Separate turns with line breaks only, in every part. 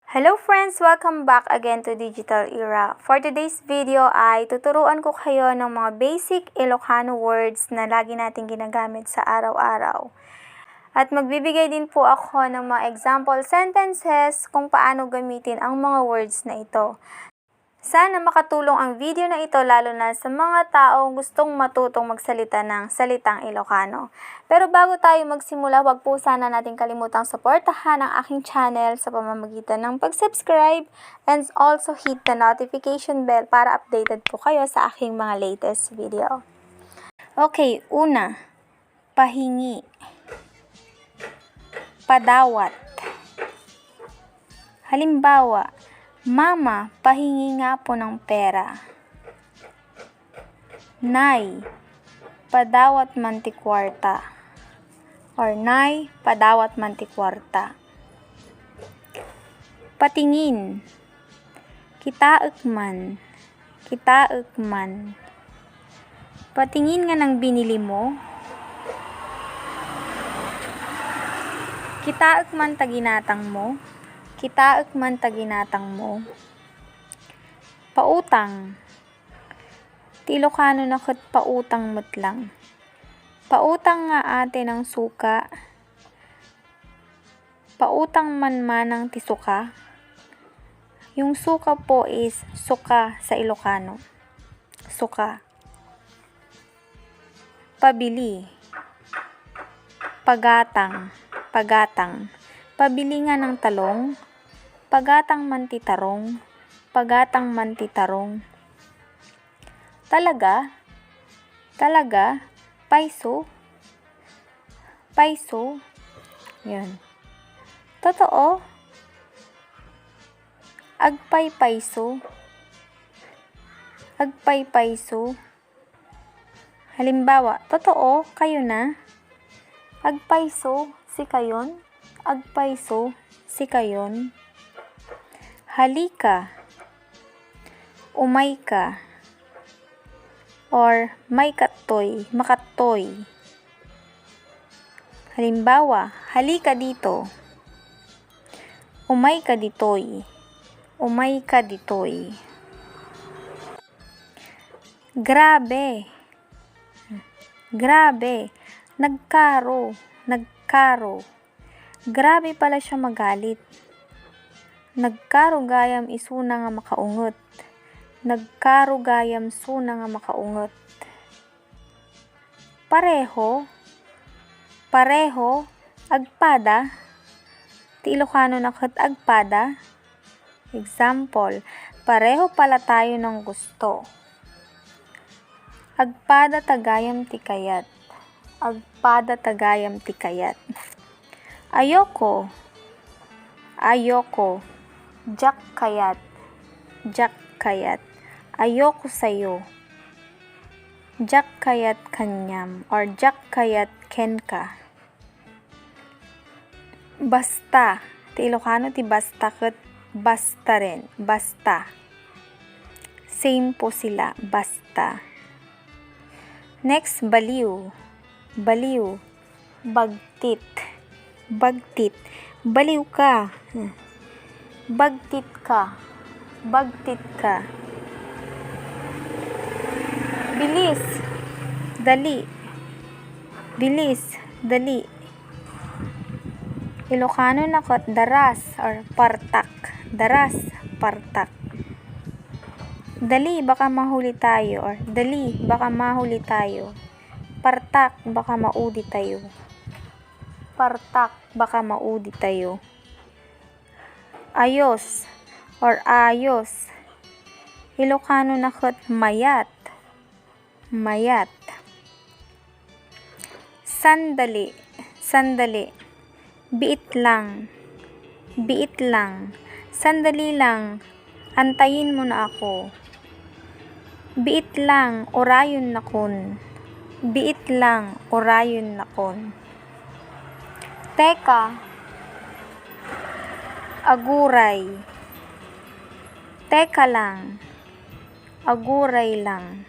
Hello friends! Welcome back again to Digital Era. For today's video ay tuturuan ko kayo ng mga basic Ilocano words na lagi natin ginagamit sa araw-araw. At magbibigay din po ako ng mga example sentences kung paano gamitin ang mga words na ito. Sana makatulong ang video na ito lalo na sa mga taong gustong matutong magsalita ng salitang Ilocano. Pero bago tayo magsimula, huwag po sana natin kalimutang suportahan ang aking channel sa pamamagitan ng pag-subscribe and also hit the notification bell para updated po kayo sa aking mga latest video. Okay, una, pahingi, padawat. Halimbawa, Mama, pahingi nga po ng pera. Nay, padawat mantikwarta. Or Nay, padawat mantikwarta. Patingin, kitaek man, kitaek man. Patingin nga ng binili mo. Kitaek man taginatang mo. Kitaek man taginatang mo. Pautang. Ti Ilocano na ket pautang mo't lang. Pautang nga ate ng suka. Pautang man manang ti suka. Yung suka po is suka sa Ilocano. Suka. Pabili. Pagatang. Pagatang. Pabili nga ng talong. Pagatang man ti tarong. Pagatang man ti tarong. Talaga? Talaga? Paiso? Paiso? Yan. Totoo? Agpay-paiso? Agpay-paiso? Halimbawa, totoo, kayo na? Agpaiso, si kayon? Agpaiso, si kayon? Halika, umay ka, or may katoy, makatoy. Halimbawa, halika dito, umay ka ditoy, umay ka ditoy. Grabe, grabe, nagkaro, nagkaro. Grabe pala siya magalit. Nagkarugayam isuna nga makaungot. Nagkarugayam suna nga makaungot. Pareho. Pareho. Agpada. Ti Ilocano na ket agpada. Example, pareho pala tayo ng gusto. Agpada tagayam ti kayat. Agpada tagayam ti kayat. Ayoko. Ayoko. Jak kayat. Jak kayat. Ayoko sayo. Jak kayat kanyam or jak kayat kenka. Basta. Ti Ilocano ti basta ket basta rin. Basta. Same po sila. Basta. Next, baliw. Baliw. Bagtit. Bagtit. Baliw ka. Bagtit ka. Bagtit ka. Bilis. Dali. Bilis. Dali. Ilocano na ket daras or partak. Daras, partak. Dali, baka mahuli tayo. Or dali, baka mahuli tayo. Partak, baka maudi tayo. Partak, baka maudi tayo. Ayos or ayos. Ilocano na ket mayat. Mayat. Sandali. Sandali. Biit lang. Biit lang. Sandali lang. Antayin mo na ako. Biit lang. Orayon na kun. Biit lang. Orayon na kun. Teka. Aguray. Teka lang. Aguray lang.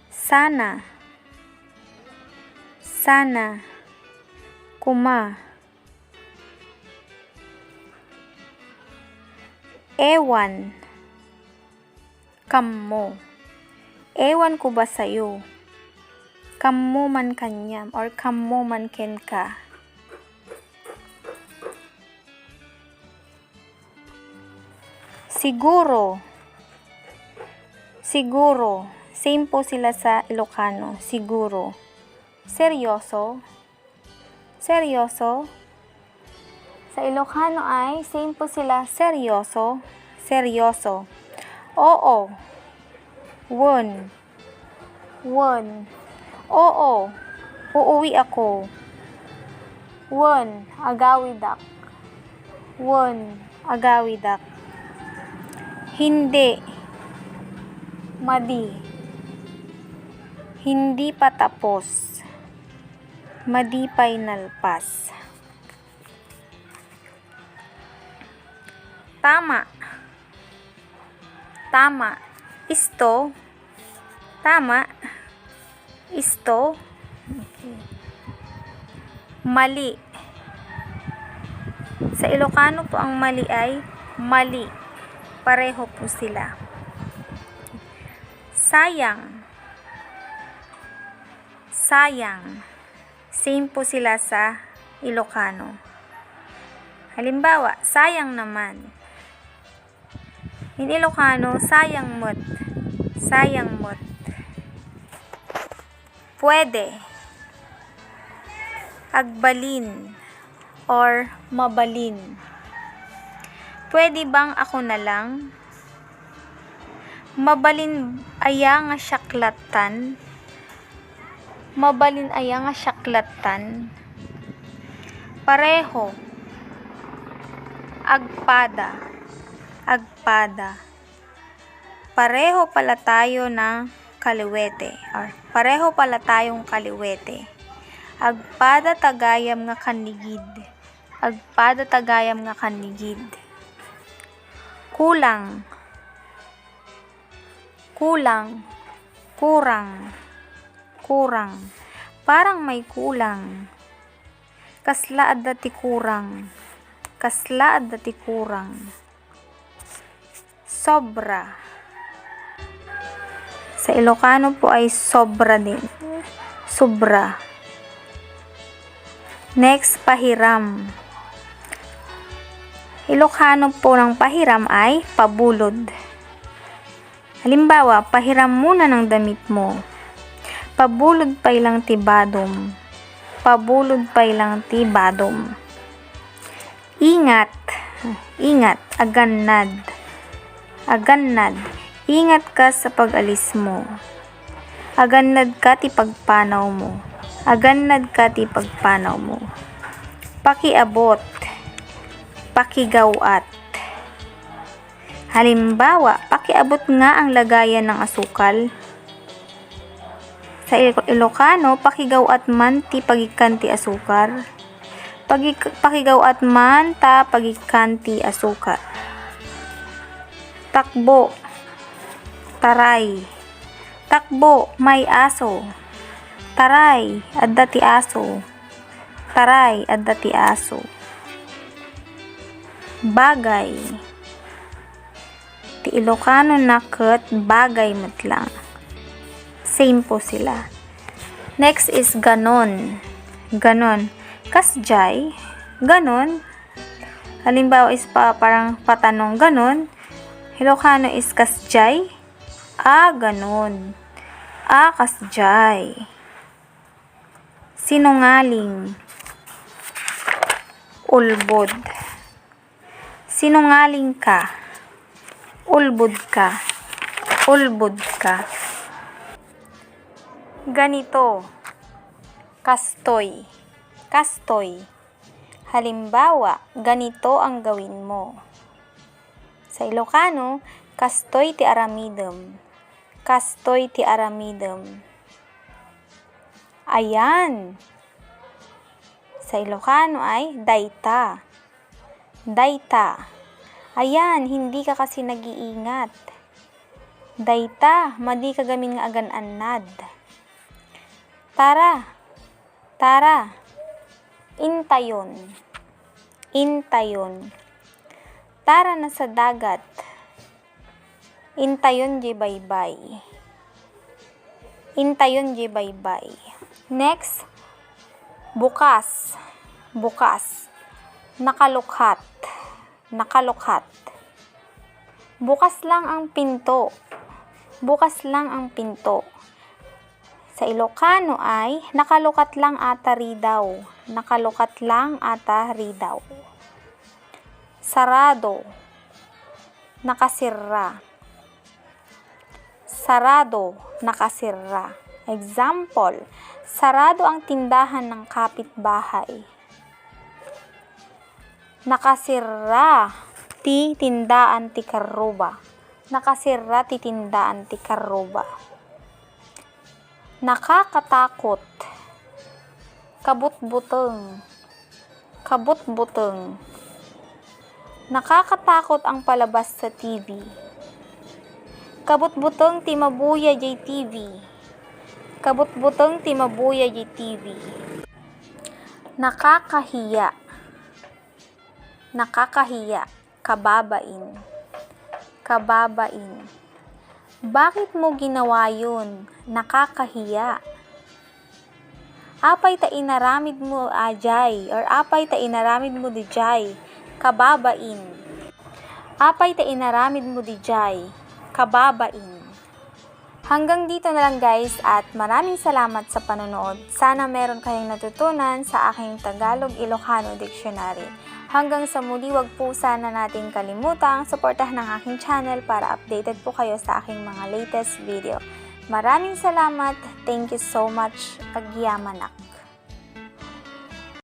Sana. Sana. Kuma. Ewan. Kammo. Ewan ko ba sa'yo? Kammo man kanyam or kammo man ken ka. Siguro. Siguro. Same po sila sa Ilocano. Siguro. Seryoso. Seryoso. Sa Ilocano ay same po sila. Seryoso. Seryoso. Oo. Won. Won. Oo. Uuwi ako. Won. Agawidak. Won. Agawidak. Hindi. Madi. Hindi pa tapos. Madi pa'y nalpas. Tama. Tama. Isto. Tama. Isto. Okay. Mali. Sa Ilocano po ang mali ay mali. Pareho po sila. Sayang. Sayang. Same po sila sa Ilocano. Halimbawa, sayang naman. In Ilocano, sayang mo't. Sayang mo't. Pwede. Agbalin or mabalin. Pwede bang ako na lang? Mabalin aya nga syaklatan. Mabalin aya nga syaklatan. Pareho. Agpada. Agpada. Pareho pala tayo ng kaliwete. Or pareho pala tayong kaliwete. Agpada tagayam nga kanigid. Agpada tagayam nga kanigid. Kulang. Kulang. Kurang. Kurang. Parang may kulang. Kasla adda ti kurang. Kasla adda ti kurang. Sobra. Sa Ilocano po ay sobra din. Sobra. Next, pahiram. Ilocano po ng pahiram ay pabulod. Halimbawa, pahiram muna ng damit mo. Pabulod pa ilang tibadom. Pabulod pa ilang tibadom. Ingat. Ingat. Agannad. Agannad. Ingat ka sa pag-alis mo. Agannad ka ti pagpanaw mo. Agannad ka ti pagpanaw mo. Pakiabot. Pakigawat. Halimbawa, pakiabot nga ang lagayan ng asukal. Sa Ilocano, pakigawat man ti pagikan ti asukar. Pakigawat man ta pagikan ti asukar. Takbo. Taray. Takbo, may aso. Taray, adda ti aso. Taray, adda ti aso. Bagay. Ti Ilocano na ket bagay matlang. Same po sila. Next is ganon. Ganon. Kasjay. Ganon. Halimbawa is parang patanong ganon. Ilocano is kasjay. Ganon. Kasjay. Sinungaling. Ulbod. Sinungaling ka. Ulbod ka. Ulbod ka. Ganito. Kastoy. Kastoy. Halimbawa, ganito ang gawin mo. Sa Ilocano, kastoy ti aramidem. Kastoy ti aramidem. Ayan. Sa Ilocano ay dayta. Dayta. Ayan, hindi ka kasi nag-iingat. Dayta, madi ka gamin nga agan-annad. Tara. Tara. Intayon. Intayon. Tara na sa dagat. Intayon di baybay. Intayon di baybay. Next, bukas. Bukas. Nakalukhat. Nakalukhat. Bukas lang ang pinto. Bukas lang ang pinto. Sa Ilocano ay nakalukat lang ata ridaw. Nakalukat lang ata ridaw. Sarado. Nakasirra. Sarado. Nakasirra. Example, sarado ang tindahan ng kapitbahay. Nakasirra ti tindaan ti karuba. Nakasirra ti tindaan ti karuba. Nakakatakot. Kabut-buteng. Kabut-buteng. Nakakatakot ang palabas sa TV. Kabut-buteng ti mabuya jay TV. Kabut-buteng ti mabuya jay TV. Nakakahiya. Nakakahiya. Kababain. Kababain. Bakit mo ginawa yun? Nakakahiya. Apay ta inaramid mo ajay or apay ta inaramid mo dijay. Kababain. Apay ta inaramid mo dijay. Kababain. Hanggang dito na lang guys at maraming salamat sa panonood. Sana meron kayong natutunan sa aking Tagalog-Ilocano Dictionary. Hanggang sa muli, wag po sana nating kalimutang suportahan ang aking channel para updated po kayo sa aking mga latest video. Maraming salamat. Thank you so much. Agyamanak.